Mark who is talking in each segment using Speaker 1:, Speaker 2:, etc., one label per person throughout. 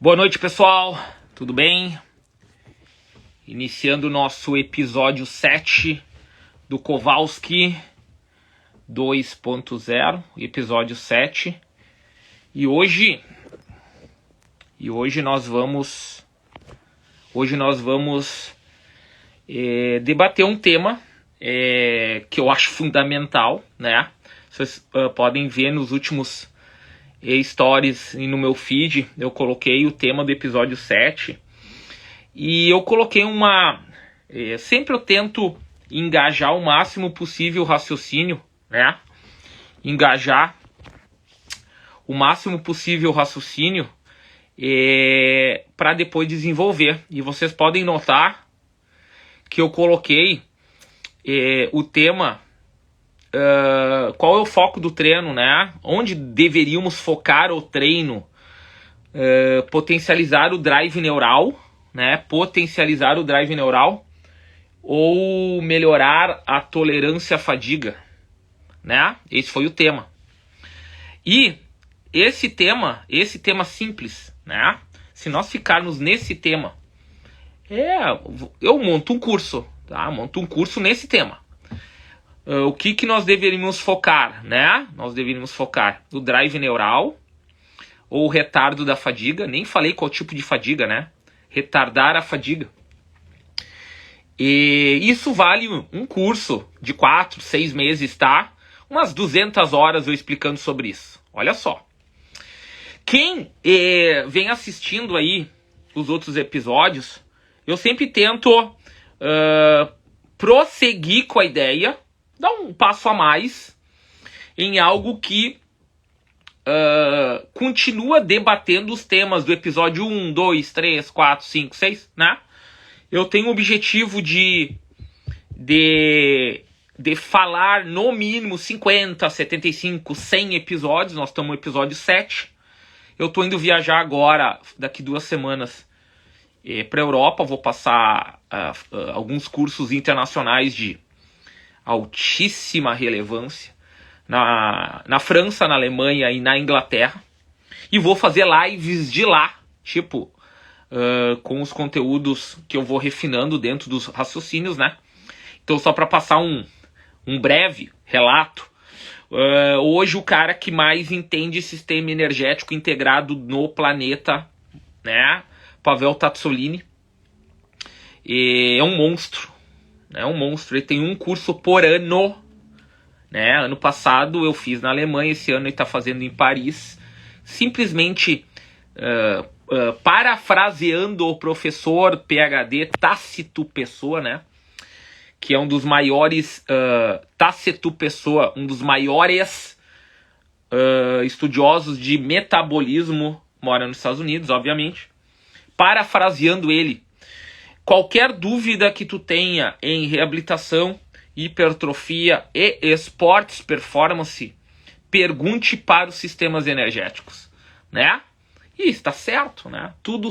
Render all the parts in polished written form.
Speaker 1: Boa noite, pessoal. Tudo bem? Iniciando o nosso episódio 7 do Kowalski 2.0, episódio 7. E hoje nós vamos debater um tema que eu acho fundamental, né? Vocês podem ver nos últimos stories e no meu feed, eu coloquei o tema do episódio 7 e eu coloquei sempre eu tento engajar o máximo possível o raciocínio, né? Engajar o máximo possível o raciocínio para depois desenvolver. E vocês podem notar que eu coloquei o tema. Qual é o foco do treino, né? Onde deveríamos focar o treino? Potencializar o drive neural, né? Potencializar o drive neural ou melhorar a tolerância à fadiga, né? Esse foi o tema. E esse tema simples, né? Se nós ficarmos nesse tema, eu monto um curso, tá? Monto um curso nesse tema. O que nós deveríamos focar, né? Nós deveríamos focar no drive neural ou retardo da fadiga. Nem falei qual tipo de fadiga, né? Retardar a fadiga. E isso vale um curso de 4, 6 meses, tá? Umas 200 horas eu explicando sobre isso. Olha só. Quem vem assistindo aí os outros episódios, eu sempre tento prosseguir com a ideia, dar um passo a mais em algo que continua debatendo os temas do episódio 1, 2, 3, 4, 5, 6, né? Eu tenho o objetivo de falar no mínimo 50, 75, 100 episódios. Nós estamos no episódio 7. Eu estou indo viajar agora, daqui 2 semanas, para a Europa. Vou passar alguns cursos internacionais de altíssima relevância na França, na Alemanha e na Inglaterra, e vou fazer lives de lá, com os conteúdos que eu vou refinando dentro dos raciocínios, né? Então, só para passar um breve relato, hoje o cara que mais entende sistema energético integrado no planeta, né? Pavel Tsatsouline, é um monstro. É um monstro, ele tem um curso por ano, né? Ano passado eu fiz na Alemanha, esse ano ele está fazendo em Paris. Simplesmente parafraseando o professor PhD Tácito Pessoa, né? Que é um dos maiores, Tácito Pessoa, um dos maiores estudiosos de metabolismo, mora nos Estados Unidos, obviamente. Parafraseando ele: qualquer dúvida que tu tenha em reabilitação, hipertrofia e esportes performance, pergunte para os sistemas energéticos, né? E está certo, né? Tudo,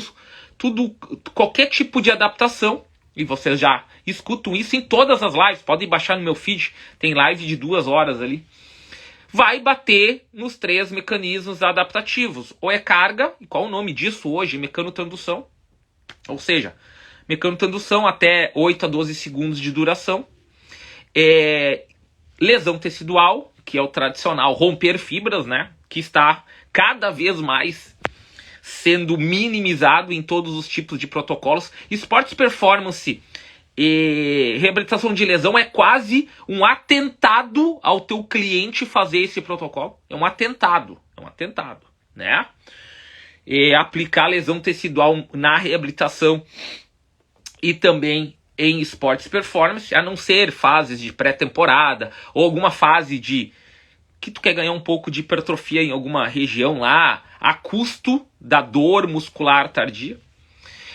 Speaker 1: qualquer tipo de adaptação, e vocês já escutam isso em todas as lives, podem baixar no meu feed, tem live de 2 horas ali, vai bater nos 3 mecanismos adaptativos. Ou é carga, e qual o nome disso hoje? Mecanotransdução, ou seja, mecanotransdução até 8 a 12 segundos de duração. Lesão tecidual, que é o tradicional romper fibras, né? Que está cada vez mais sendo minimizado em todos os tipos de protocolos. Esportes performance e reabilitação de lesão é quase um atentado ao teu cliente fazer esse protocolo. É um atentado, né? Aplicar lesão tecidual na reabilitação e também em esportes performance, a não ser fases de pré-temporada ou alguma fase de que tu quer ganhar um pouco de hipertrofia em alguma região lá, a custo da dor muscular tardia.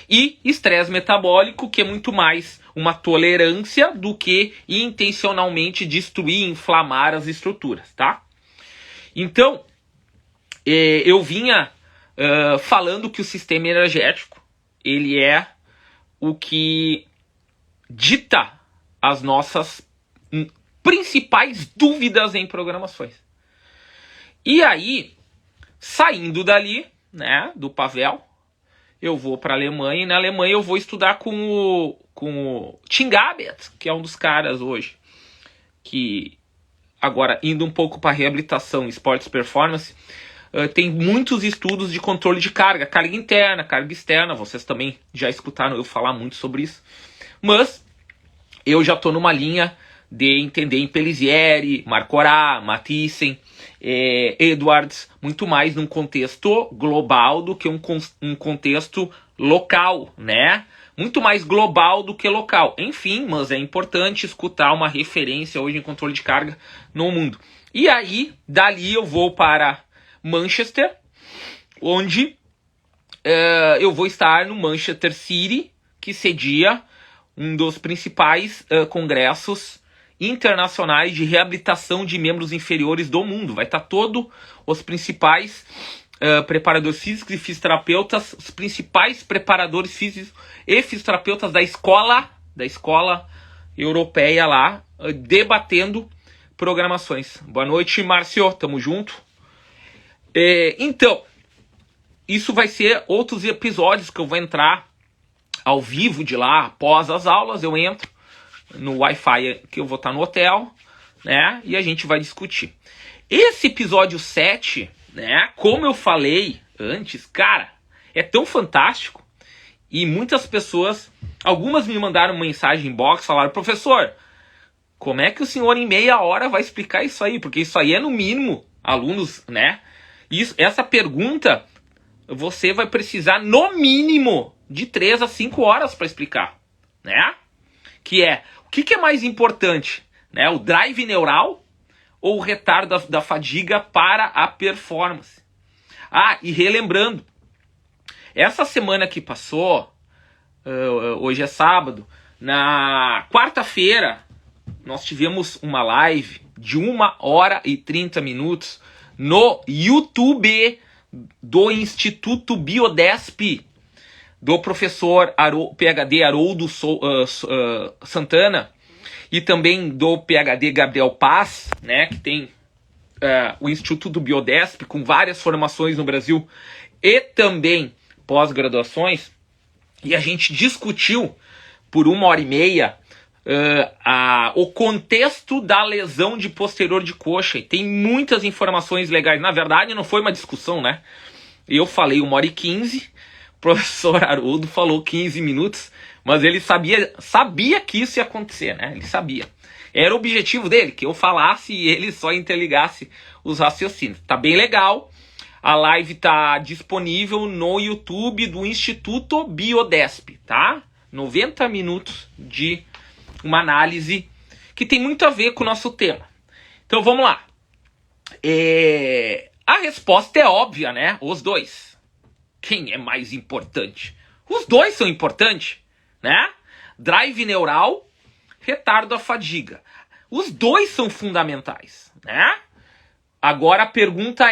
Speaker 1: E estresse metabólico, que é muito mais uma tolerância do que intencionalmente destruir, inflamar as estruturas, tá? Então, eu vinha falando que o sistema energético, ele é o que dita as nossas principais dúvidas em programações. E aí, saindo dali, né, do Pavel, eu vou para a Alemanha, e na Alemanha eu vou estudar com o Tim Gabbett, que é um dos caras hoje, que agora indo um pouco para reabilitação, esportes performance, tem muitos estudos de controle de carga interna, carga externa, vocês também já escutaram eu falar muito sobre isso, mas eu já estou numa linha de entender em Pellissieri, Marcorá, Mathiesen, Edwards, muito mais num contexto global do que um contexto local, né? Muito mais global do que local. Enfim, mas é importante escutar uma referência hoje em controle de carga no mundo. E aí, dali eu vou para Manchester, onde eu vou estar no Manchester City, que cedia um dos principais congressos internacionais de reabilitação de membros inferiores do mundo. Vai estar todos os principais preparadores físicos e fisioterapeutas, os principais preparadores físicos e fisioterapeutas da escola europeia lá, debatendo programações. Boa noite, Márcio, tamo junto. Então, isso vai ser outros episódios que eu vou entrar ao vivo de lá, após as aulas, eu entro no Wi-Fi que eu vou estar no hotel, né? E a gente vai discutir. Esse episódio 7, né? Como eu falei antes, cara, é tão fantástico. E muitas pessoas, algumas me mandaram mensagem inbox, falaram, professor, como é que o senhor em meia hora vai explicar isso aí? Porque isso aí é no mínimo, alunos, né? Essa pergunta, você vai precisar no mínimo de 3 a 5 horas para explicar, né? Que é, o que é mais importante, né? O drive neural ou o retardo da fadiga para a performance? E relembrando, essa semana que passou, hoje é sábado, na quarta-feira nós tivemos uma live de 1h30 no YouTube do Instituto Biodesp, do professor PhD Haroldo Santana, e também do PhD Gabriel Paz, né, que tem o Instituto do Biodesp, com várias formações no Brasil, e também pós-graduações, e a gente discutiu por 1h30 o contexto da lesão de posterior de coxa, e tem muitas informações legais. Na verdade, não foi uma discussão, né? Eu falei 1h15, o professor Haroldo falou 15 minutos, mas ele sabia que isso ia acontecer, né? Ele sabia. Era o objetivo dele, que eu falasse e ele só interligasse os raciocínios. Tá bem legal. A live tá disponível no YouTube do Instituto Biodesp, tá? 90 minutos de uma análise que tem muito a ver com o nosso tema. Então vamos lá. A resposta é óbvia, né? Os dois. Quem é mais importante? Os dois são importantes, né? Drive neural, retardo à fadiga. Os dois são fundamentais, né? Agora a pergunta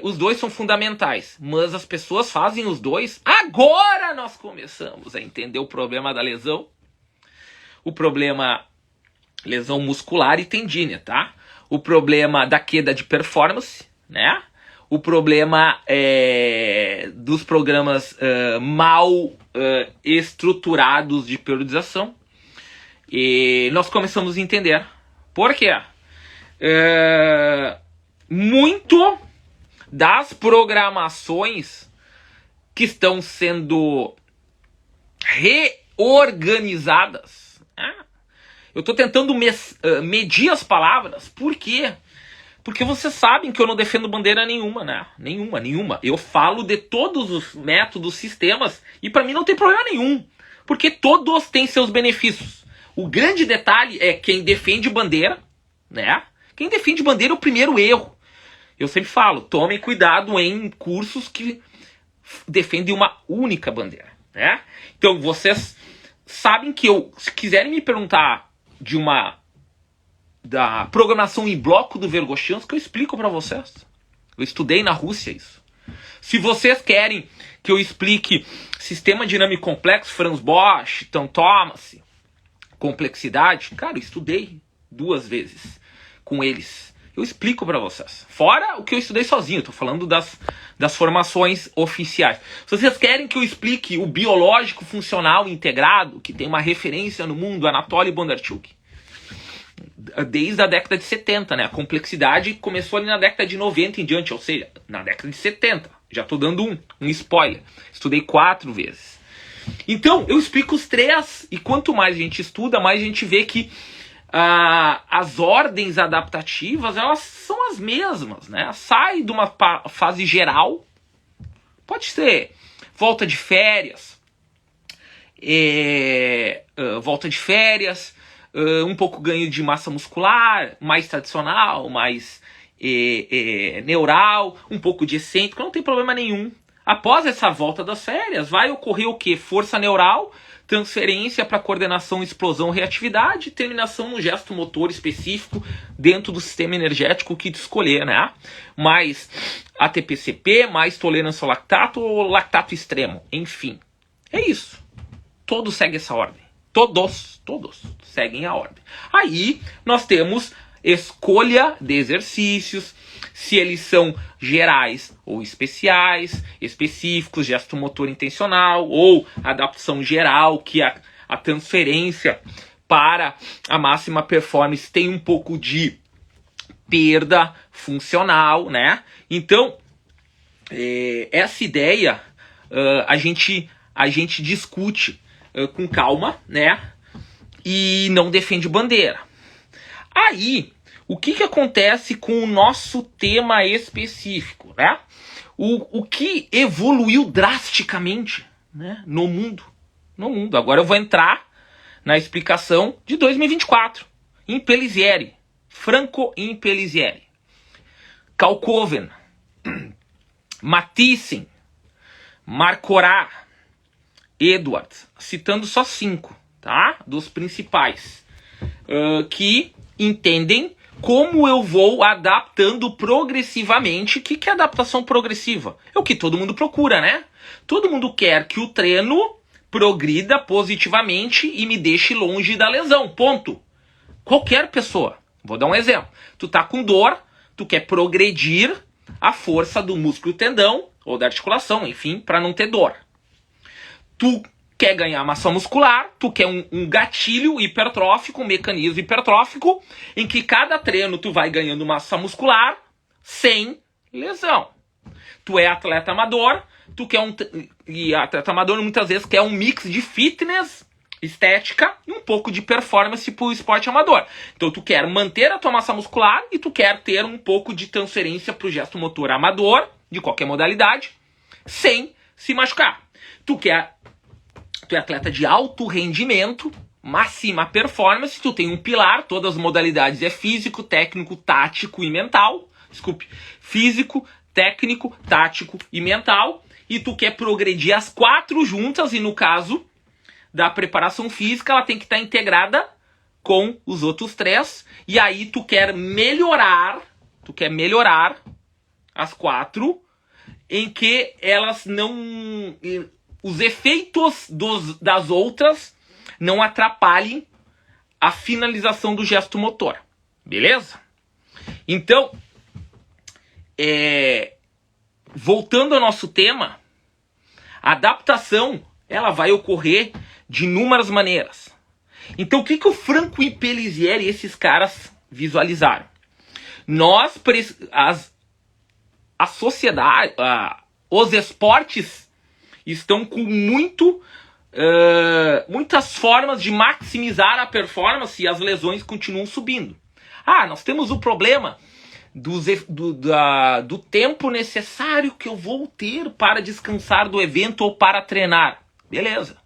Speaker 1: os dois são fundamentais, mas as pessoas fazem os dois. Agora nós começamos a entender o problema da lesão. O problema lesão muscular e tendínea, tá? O problema da queda de performance, né? O problema dos programas mal estruturados de periodização. E nós começamos a entender. Por quê? Muito das programações que estão sendo reorganizadas. Eu estou tentando medir as palavras. Por quê? Porque vocês sabem que eu não defendo bandeira nenhuma, né? Nenhuma. Eu falo de todos os métodos, sistemas, e para mim não tem problema nenhum. Porque todos têm seus benefícios. O grande detalhe é quem defende bandeira, né? Quem defende bandeira é o primeiro erro. Eu sempre falo, tomem cuidado em cursos que defendem uma única bandeira, né? Então vocês sabem que se quiserem me perguntar da programação em bloco do Verkhoshansky, eu explico para vocês. Eu estudei na Rússia isso. Se vocês querem que eu explique sistema dinâmico complexo, Franz Bosch, Tom Thomas, complexidade, cara, eu estudei 2 vezes com eles. Eu explico para vocês. Fora o que eu estudei sozinho, tô falando das formações oficiais. Se vocês querem que eu explique o biológico funcional integrado, que tem uma referência no mundo, Anatoly Bondarchuk, desde a década de 70, né? A complexidade começou ali na década de 90 em diante, ou seja, na década de 70. Já tô dando um spoiler. Estudei 4 vezes. Então, eu explico os 3, e quanto mais a gente estuda, mais a gente vê que as ordens adaptativas, elas são as mesmas, né? Sai de uma fase geral, pode ser volta de férias, um pouco ganho de massa muscular, mais tradicional, mais neural, um pouco de excêntrico, não tem problema nenhum. Após essa volta das férias, vai ocorrer o quê? Força neural, transferência para coordenação, explosão, reatividade, terminação no gesto motor específico dentro do sistema energético que tu escolher, né? Mais ATP-CP, mais tolerância ao lactato ou lactato extremo, enfim. É isso. Todos seguem essa ordem. Todos seguem a ordem. Aí nós temos escolha de exercícios, se eles são gerais ou especiais, específicos, gesto motor intencional, ou adaptação geral, que a transferência para a máxima performance tem um pouco de perda funcional, né? Então, essa ideia a gente discute com calma, né? E não defende bandeira. Aí, o que acontece com o nosso tema específico, né? O que evoluiu drasticamente, né, no mundo. Agora eu vou entrar na explicação de 2024. Impellizieri, Franco Impellizieri, Kalkoven, Mathiesen, Marcorat, Edwards, citando só 5, tá? Dos principais, que entendem como eu vou adaptando progressivamente. O que é adaptação progressiva? É o que todo mundo procura, né? Todo mundo quer que o treino progrida positivamente e me deixe longe da lesão, ponto. Qualquer pessoa. Vou dar um exemplo. Tu tá com dor, tu quer progredir a força do músculo e tendão, ou da articulação, enfim, para não ter dor. Tu quer ganhar massa muscular, tu quer um gatilho hipertrófico, um mecanismo hipertrófico, em que cada treino tu vai ganhando massa muscular sem lesão. Tu é atleta amador, tu quer e atleta amador muitas vezes quer um mix de fitness, estética e um pouco de performance pro esporte amador. Então tu quer manter a tua massa muscular e tu quer ter um pouco de transferência pro gesto motor amador, de qualquer modalidade, sem se machucar. Tu é atleta de alto rendimento, máxima performance, tu tem um pilar, todas as modalidades é físico, técnico, tático e mental. Desculpe, físico, técnico, tático e mental. E tu quer progredir as 4 juntas, e no caso da preparação física, ela tem que estar integrada com os outros 3. E aí tu quer melhorar as 4, em que elas não... os efeitos das outras não atrapalhem a finalização do gesto motor. Beleza? Então, voltando ao nosso tema, a adaptação ela vai ocorrer de inúmeras maneiras. Então, o que o Franco Impellizieri e esses caras visualizaram? A sociedade, os esportes estão com muitas formas de maximizar a performance e as lesões continuam subindo. Nós temos o problema do tempo necessário que eu vou ter para descansar do evento ou para treinar. Beleza.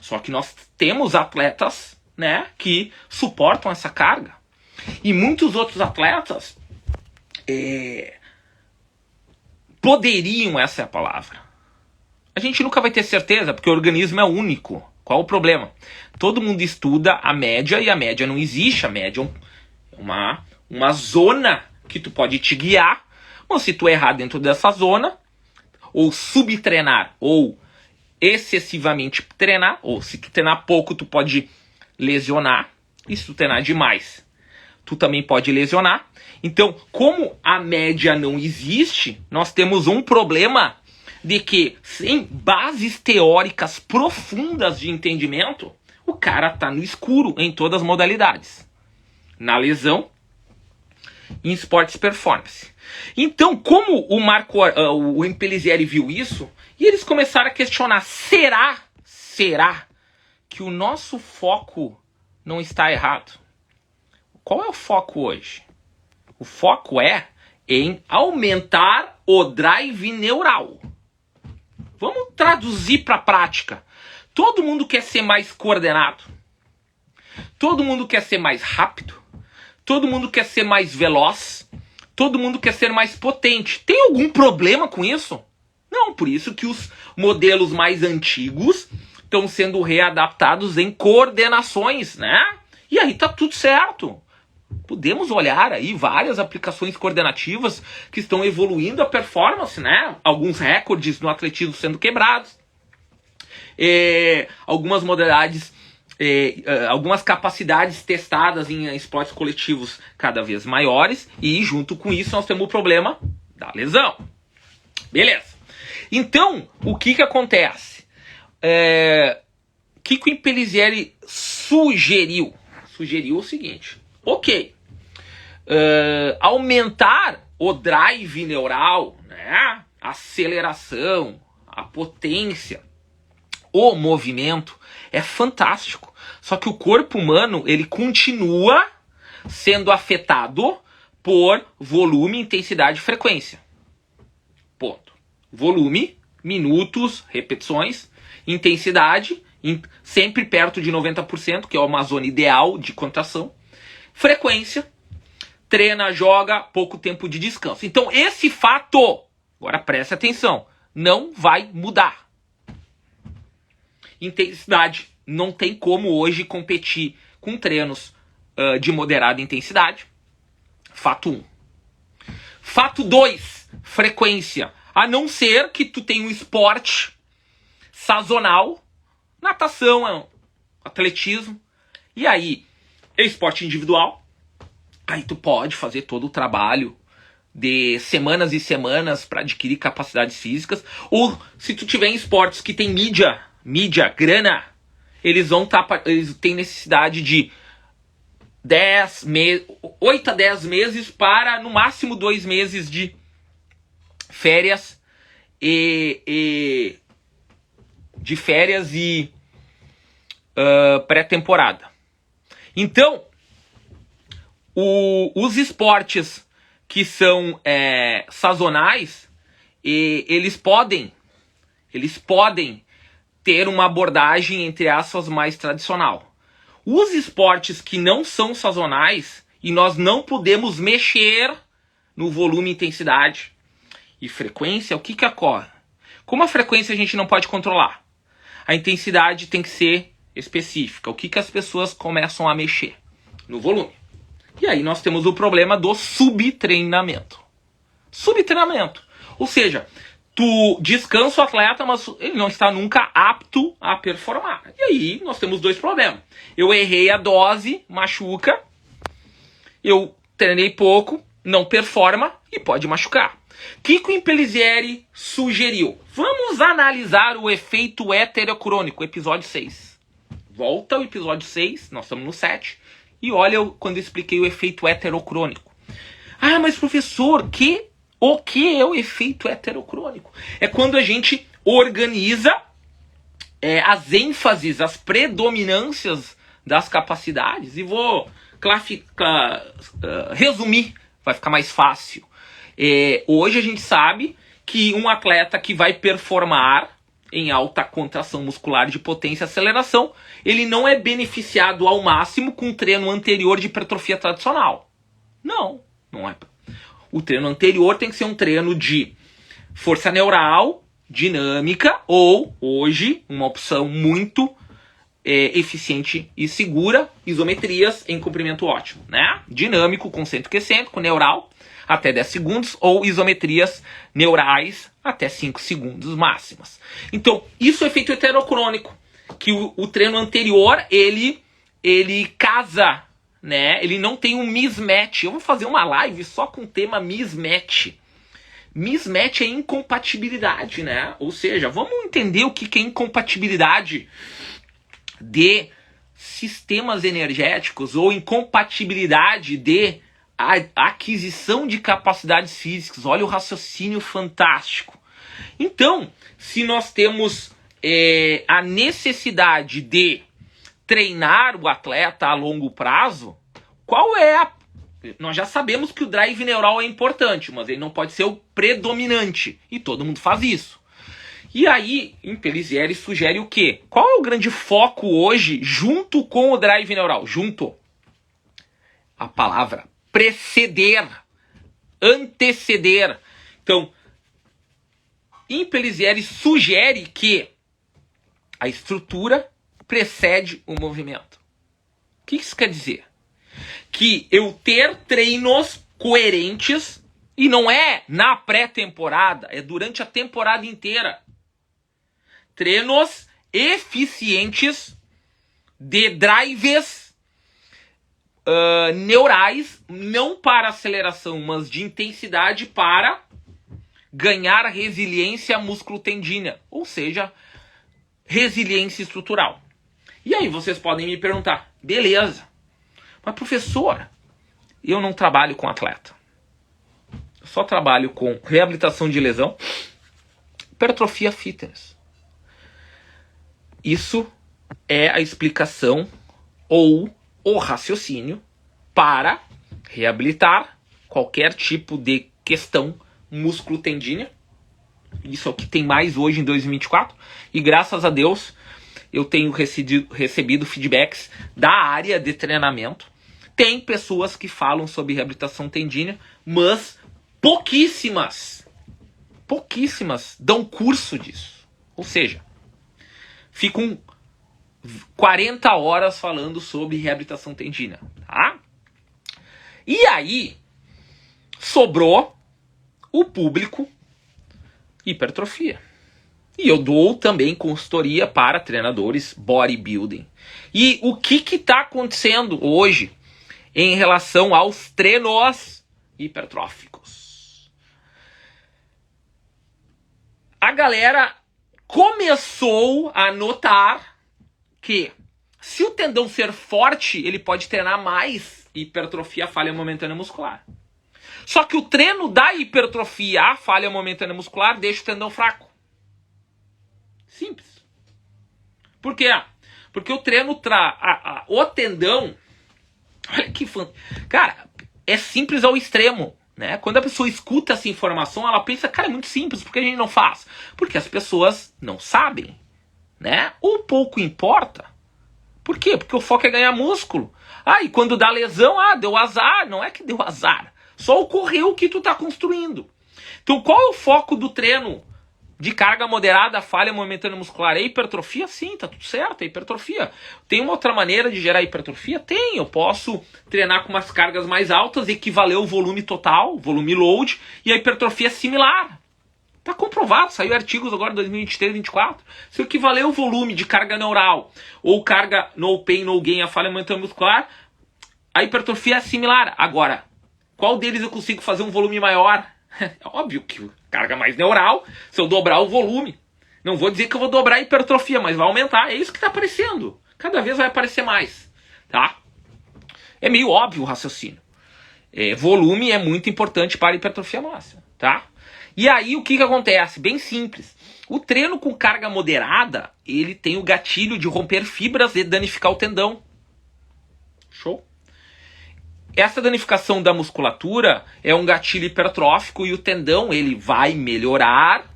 Speaker 1: Só que nós temos atletas, né, que suportam essa carga. E muitos outros atletas poderiam, essa é a palavra. A gente nunca vai ter certeza, porque o organismo é único. Qual o problema? Todo mundo estuda a média, e a média não existe. A média é uma zona que tu pode te guiar. Mas se tu errar dentro dessa zona, ou subtreinar, ou excessivamente treinar, ou se tu treinar pouco, tu pode lesionar. E se tu treinar demais, tu também pode lesionar. Então, como a média não existe, nós temos um problema de que, sem bases teóricas profundas de entendimento, o cara tá no escuro em todas as modalidades. Na lesão, em esportes performance. Então, como o Impellizieri viu isso, e eles começaram a questionar, será que o nosso foco não está errado? Qual é o foco hoje? O foco é em aumentar o drive neural. Vamos traduzir para a prática. Todo mundo quer ser mais coordenado. Todo mundo quer ser mais rápido. Todo mundo quer ser mais veloz. Todo mundo quer ser mais potente. Tem algum problema com isso? Não, por isso que os modelos mais antigos estão sendo readaptados em coordenações, né? E aí tá tudo certo. Podemos olhar aí várias aplicações coordenativas que estão evoluindo a performance, né? Alguns recordes no atletismo sendo quebrados. Algumas modalidades, algumas capacidades testadas em esportes coletivos cada vez maiores. E junto com isso nós temos o problema da lesão. Beleza. Então, o que acontece? O que o Impellizieri sugeriu? Sugeriu o seguinte. Ok, aumentar o drive neural, né? A aceleração, a potência, o movimento é fantástico. Só que o corpo humano ele continua sendo afetado por volume, intensidade e frequência. Ponto. Volume, minutos, repetições, intensidade, sempre perto de 90%, que é uma zona ideal de contração. Frequência, treina, joga, pouco tempo de descanso. Então esse fato, agora preste atenção, não vai mudar. Intensidade, não tem como hoje competir com treinos de moderada intensidade. Fato 1. Fato 2, frequência. A não ser que tu tenha um esporte sazonal, natação, atletismo, e aí é esporte individual, aí tu pode fazer todo o trabalho de semanas e semanas para adquirir capacidades físicas, ou se tu tiver em esportes que tem mídia, grana, eles têm necessidade de 8 a 10 meses para no máximo 2 meses de férias e pré-temporada. Então, os esportes que são sazonais, eles podem ter uma abordagem, entre aspas, mais tradicional. Os esportes que não são sazonais, e nós não podemos mexer no volume, intensidade e frequência, o que ocorre? Como a frequência a gente não pode controlar, a intensidade tem que ser específica. O que as pessoas começam a mexer? No volume. E aí nós temos o problema do subtreinamento. Subtreinamento. Ou seja, tu descansa o atleta, mas ele não está nunca apto a performar. E aí nós temos dois problemas. Eu errei a dose, machuca. Eu treinei pouco, não performa e pode machucar. O que o Impellizieri sugeriu? Vamos analisar o efeito heterocrônico, episódio 6. Volta ao episódio 6, nós estamos no 7. E olha quando eu expliquei o efeito heterocrônico. Ah, mas professor, o que é o efeito heterocrônico? É quando a gente organiza as ênfases, as predominâncias das capacidades. E vou resumir, vai ficar mais fácil. Hoje a gente sabe que um atleta que vai performar em alta contração muscular de potência e aceleração, ele não é beneficiado ao máximo com o treino anterior de hipertrofia tradicional. Não é. O treino anterior tem que ser um treino de força neural, dinâmica, ou, hoje, uma opção muito eficiente e segura, isometrias em comprimento ótimo, né? Dinâmico, concêntrico e excêntrico, neural, até 10 segundos, ou isometrias neurais até 5 segundos máximas. Então, isso é efeito heterocrônico, que o treino anterior, ele casa né? Ele não tem um mismatch. Eu vou fazer uma live só com o tema mismatch. Mismatch é incompatibilidade, né? Ou seja, vamos entender o que é incompatibilidade de sistemas energéticos ou incompatibilidade de aquisição de capacidades físicas. Olha o raciocínio fantástico. Então, se nós temos a necessidade de treinar o atleta a longo prazo, qual é a... Nós já sabemos que o drive neural é importante, mas ele não pode ser o predominante. E todo mundo faz isso. E aí, Impellizieri sugere o quê? Qual é o grande foco hoje junto com o drive neural? Junto. A palavra preceder, anteceder. Então, Impellizieri sugere que a estrutura precede o movimento. O que isso quer dizer? Que eu ter treinos coerentes, e não é na pré-temporada, é durante a temporada inteira. Treinos eficientes de drives neurais, não para aceleração, mas de intensidade para ganhar resiliência músculo-tendínea, ou seja, resiliência estrutural. E aí vocês podem me perguntar, beleza, mas professor, eu não trabalho com atleta. Eu só trabalho com reabilitação de lesão, hipertrofia fitness. Isso é a explicação ou o raciocínio para reabilitar qualquer tipo de questão músculo-tendínea. Isso é o que tem mais hoje em 2024. E graças a Deus eu tenho recebido feedbacks da área de treinamento. Tem pessoas que falam sobre reabilitação tendínea, mas pouquíssimas dão curso disso. Ou seja, ficam 40 horas falando sobre reabilitação tendínea, tá? E aí, sobrou o público hipertrofia. E eu dou também consultoria para treinadores bodybuilding. E o que está acontecendo hoje em relação aos treinos hipertróficos? A galera começou a notar que se o tendão ser forte, ele pode treinar mais hipertrofia, falha momentânea muscular. Só que o treino da hipertrofia, a falha momentânea muscular, deixa o tendão fraco. Simples. Por quê? Porque o treino o tendão... Olha que cara, é simples ao extremo, né? Quando a pessoa escuta essa informação, ela pensa, cara, é muito simples, por que a gente não faz? Porque as pessoas não sabem, né? Ou pouco importa. Por quê? Porque o foco é ganhar músculo. E quando dá lesão, deu azar. Não é que deu azar. Só ocorreu o que tu tá construindo. Então qual é o foco do treino de carga moderada, falha momentânea muscular? É hipertrofia? Sim, tá tudo certo, é hipertrofia. Tem uma outra maneira de gerar hipertrofia? Tem, eu posso treinar com umas cargas mais altas, equivaler o volume total, volume load, e a hipertrofia é similar. Tá comprovado, saiu artigos agora em 2023, 2024. Se eu equivaler o volume de carga neural ou carga no pain, no gain, a falha momentânea muscular, a hipertrofia é similar. Agora, qual deles eu consigo fazer um volume maior? É óbvio que carga mais neural, se eu dobrar o volume. Não vou dizer que eu vou dobrar a hipertrofia, mas vai aumentar. É isso que está aparecendo. Cada vez vai aparecer mais. Tá? É meio óbvio o raciocínio. Volume é muito importante para a hipertrofia máxima. Tá? E aí o que acontece? Bem simples. O treino com carga moderada, ele tem o gatilho de romper fibras e danificar o tendão. Show? Essa danificação da musculatura é um gatilho hipertrófico e o tendão ele vai melhorar,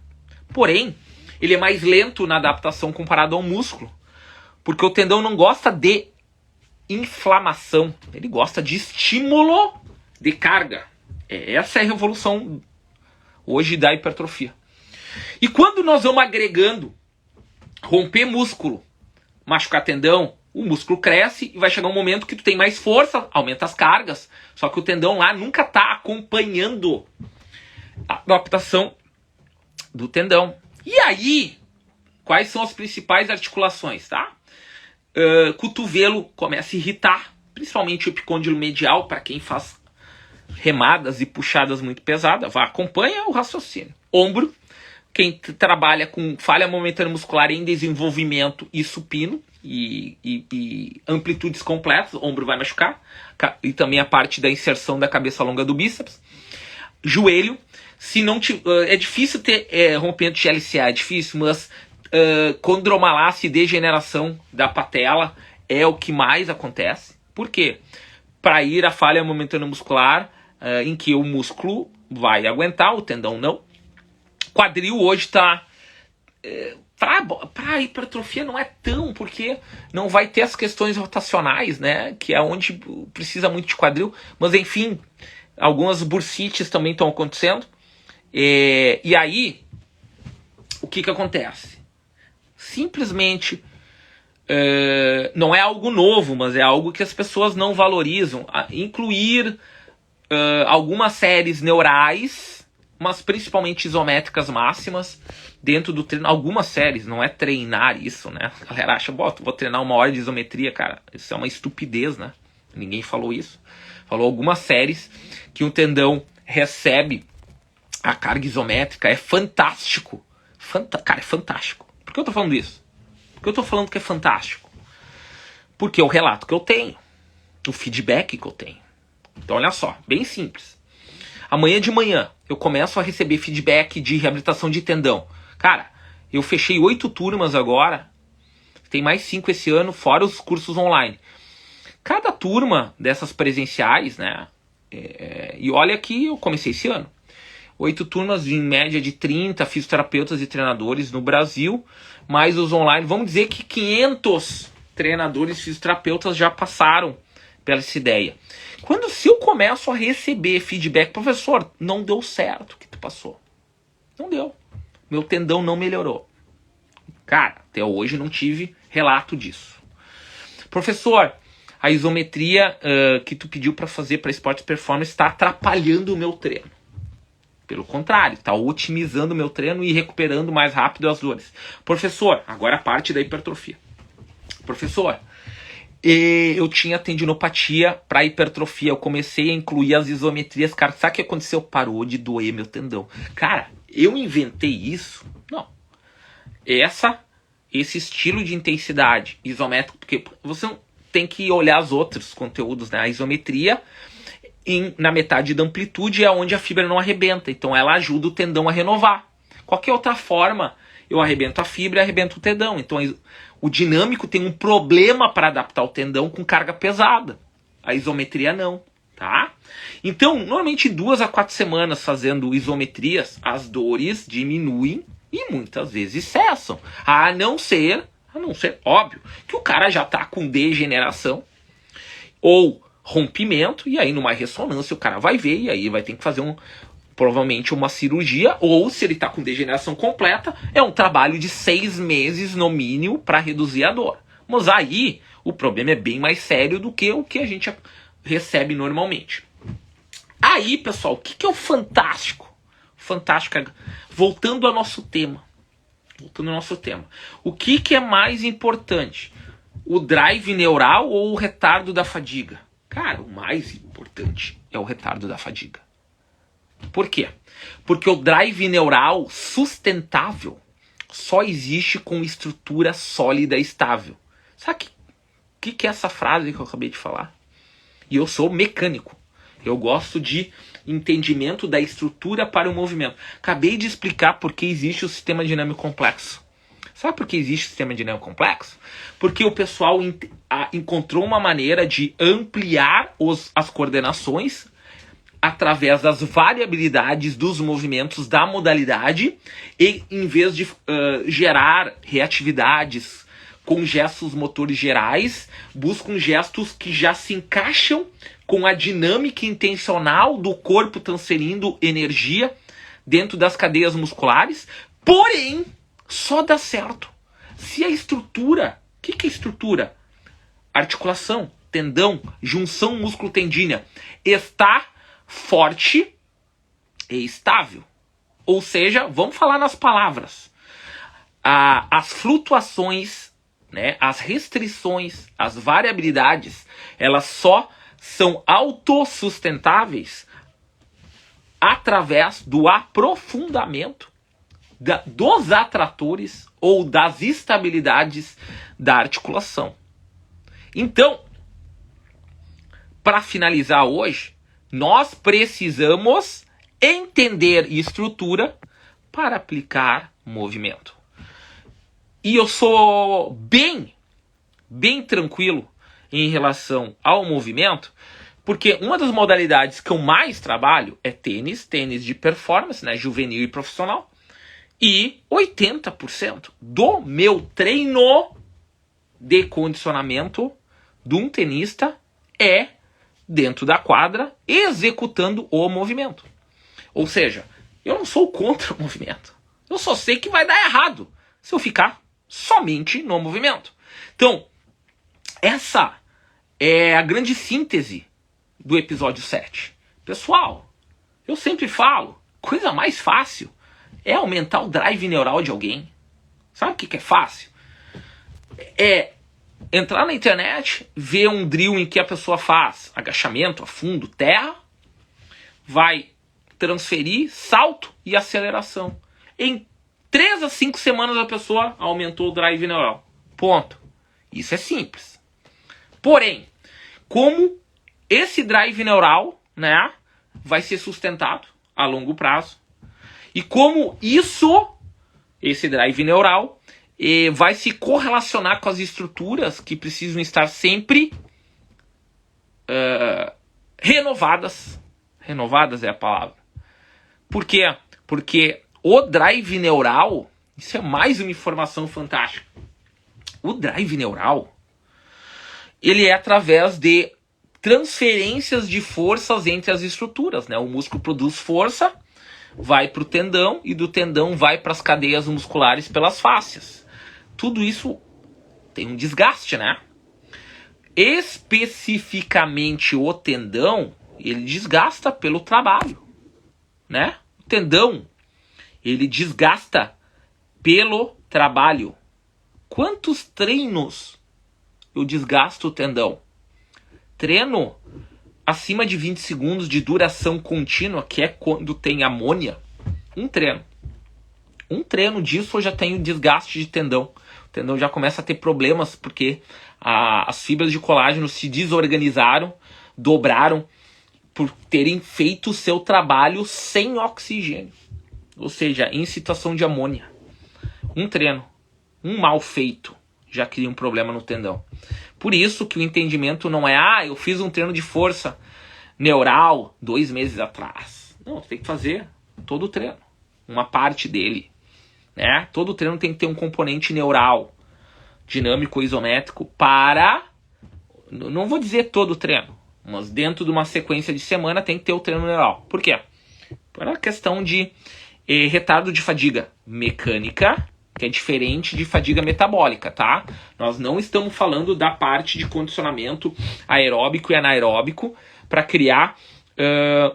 Speaker 1: porém, ele é mais lento na adaptação comparado ao músculo, porque o tendão não gosta de inflamação, ele gosta de estímulo de carga. Essa é a revolução hoje da hipertrofia. E quando nós vamos agregando, romper músculo, machucar tendão, o músculo cresce e vai chegar um momento que tu tem mais força, aumenta as cargas, só que o tendão lá nunca está acompanhando a adaptação do tendão. E aí, quais são as principais articulações, tá? Cotovelo começa a irritar, principalmente o epicôndilo medial, para quem faz remadas e puxadas muito pesadas, acompanha o raciocínio. Ombro, quem trabalha com falha momentânea muscular em desenvolvimento e supino e amplitudes completas, ombro vai machucar, e também a parte da inserção da cabeça longa do bíceps. Joelho, se não é difícil ter rompimento de LCA, é difícil, mas condromalácia e degeneração da patela é o que mais acontece. Por quê? Para ir à falha momentânea muscular, em que o músculo vai aguentar, o tendão não. Quadril hoje está... Para hipertrofia não é tão, porque não vai ter as questões rotacionais, né? Que é onde precisa muito de quadril. Mas enfim, algumas bursites também estão acontecendo. E aí, o que acontece? Simplesmente, não é algo novo, mas é algo que as pessoas não valorizam. Incluir algumas séries neurais, mas principalmente isométricas máximas, dentro do treino. Algumas séries, não é treinar isso, né? A galera acha, vou treinar 1 hora de isometria, cara. Isso é uma estupidez, né? Ninguém falou isso. Falou algumas séries que um tendão recebe a carga isométrica. É fantástico. Cara, é fantástico. Por que eu tô falando isso? Por que eu tô falando que é fantástico? Porque é o relato que eu tenho. O feedback que eu tenho. Então, olha só. Bem simples. Amanhã de manhã, eu começo a receber feedback de reabilitação de tendão. Cara, eu fechei 8 turmas agora. Tem mais 5 esse ano, fora os cursos online. Cada turma dessas presenciais, né? E olha que eu comecei esse ano. 8 turmas em média de 30 fisioterapeutas e treinadores no Brasil. Mais os online. Vamos dizer que 500 treinadores e fisioterapeutas já passaram pela essa ideia. Se eu começo a receber feedback, professor, não deu certo o que tu passou. Não deu. Meu tendão não melhorou. Cara, até hoje não tive relato disso. Professor, a isometria que tu pediu para fazer para esporte performance está atrapalhando o meu treino. Pelo contrário, está otimizando o meu treino e recuperando mais rápido as dores. Professor, agora a parte da hipertrofia. Professor, eu tinha tendinopatia para hipertrofia. Eu comecei a incluir as isometrias. Cara, sabe o que aconteceu? Parou de doer meu tendão. Cara, eu inventei isso? Não. Esse estilo de intensidade isométrico, porque você não tem que olhar os outros conteúdos, né? A isometria, na metade da amplitude, é onde a fibra não arrebenta. Então ela ajuda o tendão a renovar. Qualquer outra forma, eu arrebento a fibra e arrebento o tendão. Então o dinâmico tem um problema para adaptar o tendão com carga pesada. A isometria não, tá? Então, normalmente em 2 a 4 semanas fazendo isometrias, as dores diminuem e muitas vezes cessam. A não ser, óbvio, que o cara já está com degeneração ou rompimento, e aí numa ressonância o cara vai ver, e aí vai ter que fazer provavelmente uma cirurgia, ou se ele está com degeneração completa, é um trabalho de 6 meses no mínimo para reduzir a dor. Mas aí o problema é bem mais sério do que o que a gente recebe normalmente. Aí, pessoal, o que é o fantástico? Fantástico é, voltando ao nosso tema. O que é mais importante? O drive neural ou o retardo da fadiga? Cara, o mais importante é o retardo da fadiga. Por quê? Porque o drive neural sustentável só existe com estrutura sólida e estável. Sabe o que é essa frase que eu acabei de falar? E eu sou mecânico. Eu gosto de entendimento da estrutura para o movimento. Acabei de explicar por que existe o sistema dinâmico complexo. Sabe por que existe o sistema dinâmico complexo? Porque o pessoal encontrou uma maneira de ampliar as coordenações através das variabilidades dos movimentos da modalidade e, em vez de gerar reatividades com gestos motores gerais, buscam gestos que já se encaixam com a dinâmica intencional do corpo transferindo energia dentro das cadeias musculares, porém, só dá certo se a estrutura... O que é estrutura? Articulação, tendão, junção músculo-tendínea está forte e estável. Ou seja, vamos falar nas palavras. As flutuações né, as restrições, as variabilidades, elas só são autossustentáveis através do aprofundamento dos atratores ou das estabilidades da articulação. Então, para finalizar hoje, nós precisamos entender estrutura para aplicar movimento. E eu sou bem tranquilo em relação ao movimento, porque uma das modalidades que eu mais trabalho é tênis de performance, né, juvenil e profissional, e 80% do meu treino de condicionamento de um tenista é dentro da quadra, executando o movimento. Ou seja, eu não sou contra o movimento. Eu só sei que vai dar errado se eu ficar somente no movimento. Então, essa é a grande síntese do episódio 7. Pessoal, eu sempre falo, coisa mais fácil é aumentar o drive neural de alguém. Sabe o que é fácil? É entrar na internet, ver um drill em que a pessoa faz agachamento, afundo, terra, vai transferir salto e aceleração. Em 3 a 5 semanas a pessoa aumentou o drive neural. Ponto. Isso é simples. Porém, como esse drive neural, né, vai ser sustentado a longo prazo, e como esse drive neural, vai se correlacionar com as estruturas que precisam estar sempre renovadas. Renovadas é a palavra. Por quê? Porque o drive neural, isso é mais uma informação fantástica. O drive neural, ele é através de transferências de forças entre as estruturas, né? O músculo produz força, vai para o tendão, e do tendão vai para as cadeias musculares pelas fáscias. Tudo isso tem um desgaste, né? Especificamente o tendão, ele desgasta pelo trabalho, né? O tendão, ele desgasta pelo trabalho. Quantos treinos eu desgasto o tendão? Treino acima de 20 segundos de duração contínua, que é quando tem amônia. Um treino disso eu já tenho desgaste de tendão. O tendão já começa a ter problemas porque as fibras de colágeno se desorganizaram, dobraram, por terem feito o seu trabalho sem oxigênio. Ou seja, em situação de amônia. Um treino, um mal feito, já cria um problema no tendão. Por isso que o entendimento não é, eu fiz um treino de força neural 2 meses atrás. Não, tu tem que fazer todo o treino, uma parte dele, né? Todo treino tem que ter um componente neural, dinâmico, isométrico, para, não vou dizer todo o treino, mas dentro de uma sequência de semana tem que ter o treino neural. Por quê? Por uma questão de retardo de fadiga mecânica, que é diferente de fadiga metabólica, tá? Nós não estamos falando da parte de condicionamento aeróbico e anaeróbico para criar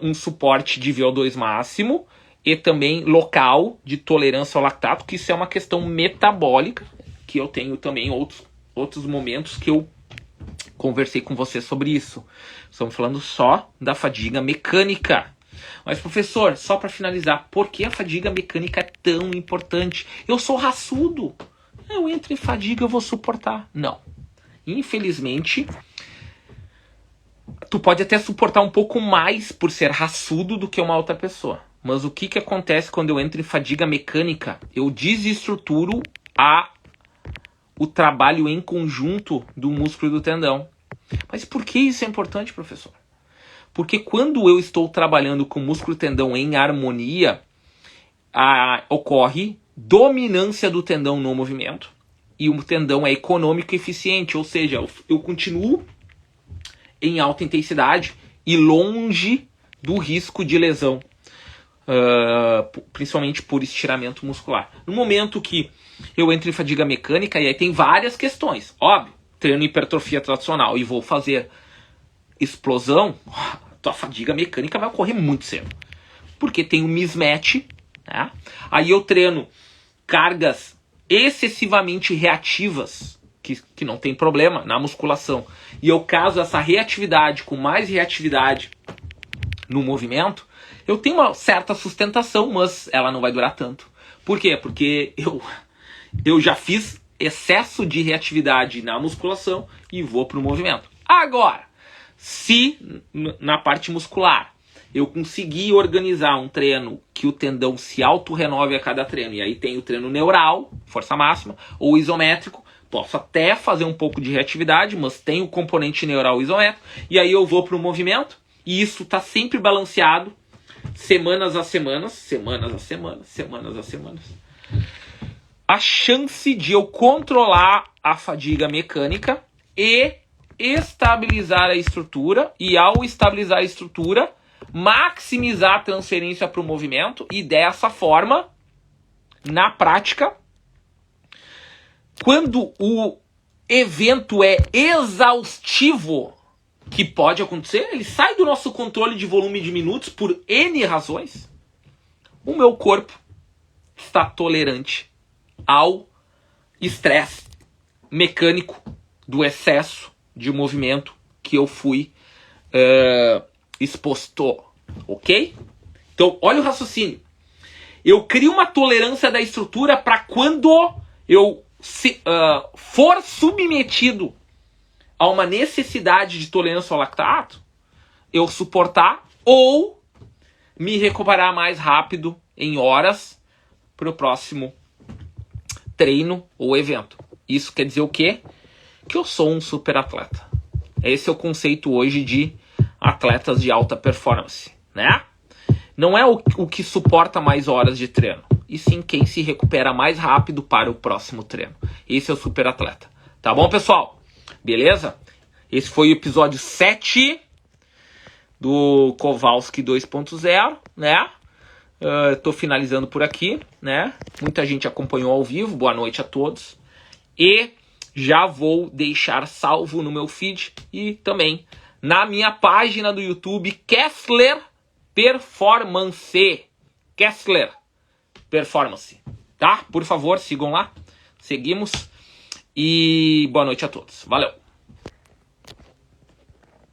Speaker 1: um suporte de VO2 máximo e também local de tolerância ao lactato, que isso é uma questão metabólica, que eu tenho também outros momentos que eu conversei com você sobre isso. Estamos falando só da fadiga mecânica. Mas, professor, só para finalizar, por que a fadiga mecânica é tão importante? Eu sou raçudo. Eu entro em fadiga, eu vou suportar. Não. Infelizmente, tu pode até suportar um pouco mais por ser raçudo do que uma outra pessoa. Mas o que acontece quando eu entro em fadiga mecânica? Eu desestruturo o trabalho em conjunto do músculo e do tendão. Mas por que isso é importante, professor? Porque quando eu estou trabalhando com músculo e tendão em harmonia, ocorre dominância do tendão no movimento. E o tendão é econômico e eficiente, ou seja, eu continuo em alta intensidade e longe do risco de lesão, principalmente por estiramento muscular. No momento que eu entro em fadiga mecânica, e aí tem várias questões. Óbvio, treino hipertrofia tradicional e vou fazer explosão, tua fadiga mecânica vai ocorrer muito cedo. Porque tem um mismatch, né? Aí eu treino cargas excessivamente reativas que não tem problema na musculação, e eu caso essa reatividade com mais reatividade no movimento, eu tenho uma certa sustentação, mas ela não vai durar tanto. Por quê? Porque eu já fiz excesso de reatividade na musculação e vou para o movimento. Agora, se na parte muscular eu conseguir organizar um treino que o tendão se auto-renove a cada treino, e aí tem o treino neural, força máxima, ou isométrico, posso até fazer um pouco de reatividade, mas tem o componente neural isométrico, e aí eu vou para o movimento, e isso está sempre balanceado, semanas a semanas, semanas a semanas, semanas a semanas. A chance de eu controlar a fadiga mecânica e estabilizar a estrutura, e ao estabilizar a estrutura, maximizar a transferência para o movimento, e dessa forma, na prática, quando o evento é exaustivo, que pode acontecer, ele sai do nosso controle de volume de minutos por N razões, o meu corpo está tolerante ao estresse mecânico do excesso de movimento que eu fui exposto, ok? Então, olha o raciocínio. Eu crio uma tolerância da estrutura para quando eu for submetido a uma necessidade de tolerância ao lactato, eu suportar ou me recuperar mais rápido em horas para o próximo treino ou evento. Isso quer dizer o quê? Que eu sou um super atleta. Esse é o conceito hoje de atletas de alta performance, né? Não é o que suporta mais horas de treino, e sim quem se recupera mais rápido para o próximo treino. Esse é o super atleta. Tá bom, pessoal? Beleza? Esse foi o episódio 7 do Kowalski 2.0, né? Tô finalizando por aqui, né? Muita gente acompanhou ao vivo, boa noite a todos. E já vou deixar salvo no meu feed e também na minha página do YouTube, Kessler Performance. Kessler Performance, tá? Por favor, sigam lá. Seguimos. E boa noite a todos. Valeu!